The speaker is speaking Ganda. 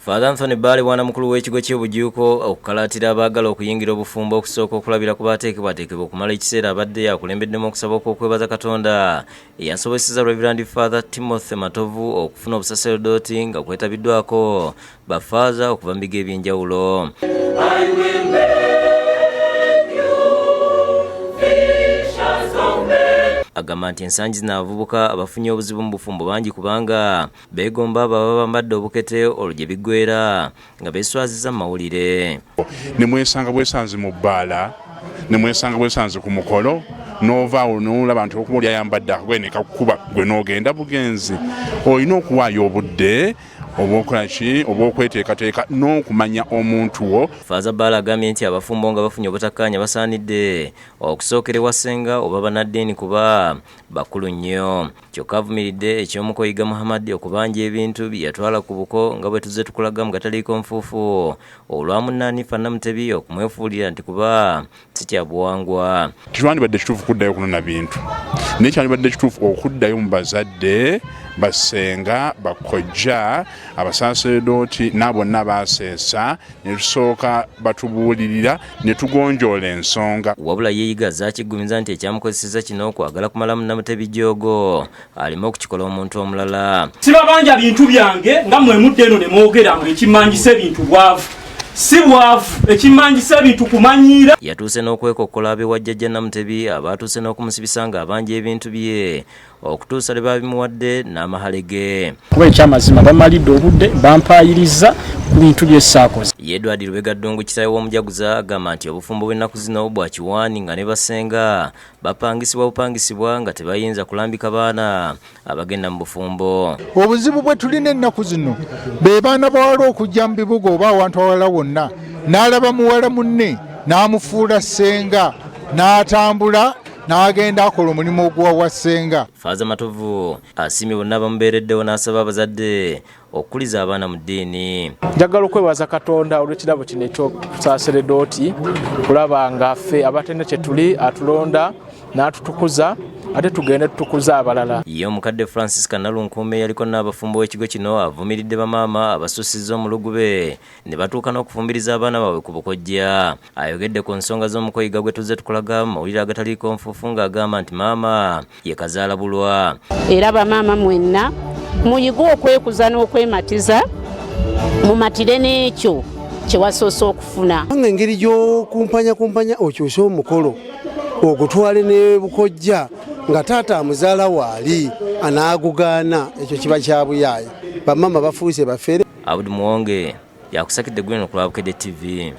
Fr.Anthony Bbaale Bwanamukulu w'ekigo ky'e Bujuuko okukalatira abaagala okuyingira obufumbo okusooka okulabira ku baateekebwateekebwa okumala ekiseera abadde akulembeddemu okusaba okwebaza Katonda eyasobozesezza Reverend Father Timothy Matovu okufuna obusaserodoti nga kwetabiddwako bafaaza okuva mu bigo eby'enjawulo. Agamba nti ensangi zino abavubuka abafunye obuzibu mu bufumbo bangi kubanga beegomba baba bambadde obukete olwo gye biggweera nga beeswaziza mu mawulire. Ne mwesanga bwesanze mu bbaala, ne mwesanga bwesanze ku mukolo, n'ovaawo n'olaba nti okuba oli ayambadde akagwe ne kakukuba gwe n'ogenda bugenzi. Olina okuwaayo obudde obw'okweteekateeka n'okumanya omuntu wo. Father Bbaale agambye nti abafumbo nga bafunye obutakkaanya basaanidde okusookerwa ssenga oba bannaddiini kuba bakulu nnyo. Kyokka avumiridde eky'omuko Yiga Mahammad okubanja ebintu byeyatwala ku buko nga bwe tuzze tukulaga mu Agataliiko Nfuufu olwamunaani Bwanamukulu okumwefuulira nti kuba si kya buwangwa. Tekibadde kituufu kuddayo kunona bintu, naye kyandibadde kituufu okuddayo mu bazadde, basenga, bakojja, abasaseredoti n'abonna baaseesa ne tusooka batubuulirira ne tugonjoola ensonga. Wabula yeeyiga zaakiggumiza nti ekyamukozeseza kino kwagala kumalamu Namutebi Joogo alime okukikola omuntu omulala. Sibabanja bintu byange nga mmwe mudde eno ne mwogera mwe ekimmanjisa ebintu bwavu. Si bwavu ekimmanjisa ebintu kumanyiira. Yatuuse n'okwekokkola ab'ewajjajja Namutebi abaatuuse n'okumusibisa nga abanja ebintu bye okutuusa lwe babimuwadde n'amahale ge. Kuba ekyamazima bamalidde obudde bampaayiriza ku bintu bye ssaakoze. Edward Lubega-Ddungu kitaawe w'omujaguza agamba nti obufumbo bw'ennaku zino bwa kiwaani nga ne basenga bapangisibwa nga tebayinza kulambika baana abagenda mu bufumbo. Obuzibu bwe tulina ennaku zino be baana bawala okujja mu bibuga oba awantu awala wonna n'alaba muwala munne n'amufuula ssenga n'atambula n'agenda akola omulimu ogwa ssenga. Father Matovu asiimye bonna bamubeereddewo n'asaba abazadde okukuliza abaana mu ddiini. Njagala okwebaza Katonda olw'ekirabo kino ekyokusaseredoti kulaba nga ffe abatenda kye tuli atulonda n'atutukuza ate tugende tutukuza abalala. Ye omukadde Francis Kanalunkuume yaliko n'abafumbo w'ekigo kino avumiridde bamaama abasussizza omulugube ne batuuka n'okufumbiriza abaana baabwe ku bukojja. Ayogedde ku nsonga z'omuko Yiga gwe tuzze tukulaga mu mawulire Agataliiko Nfuufu ng'agamba nti maama ye kazaalabulwa. Era bamaama mwenna muyige okwekuza n'okwematiza mumatire n'ekyo kye wasoose okufuna. Engeri gy'okumpanya okyuse omukolo ogutwale ne bukojja nga taata amuzaala waali anaagugaana, ekyo kiba kya buyaayi. Bamaama bafuuse bafere. Abudi Muwonge yakusakidde gwino ku Bukedde TV.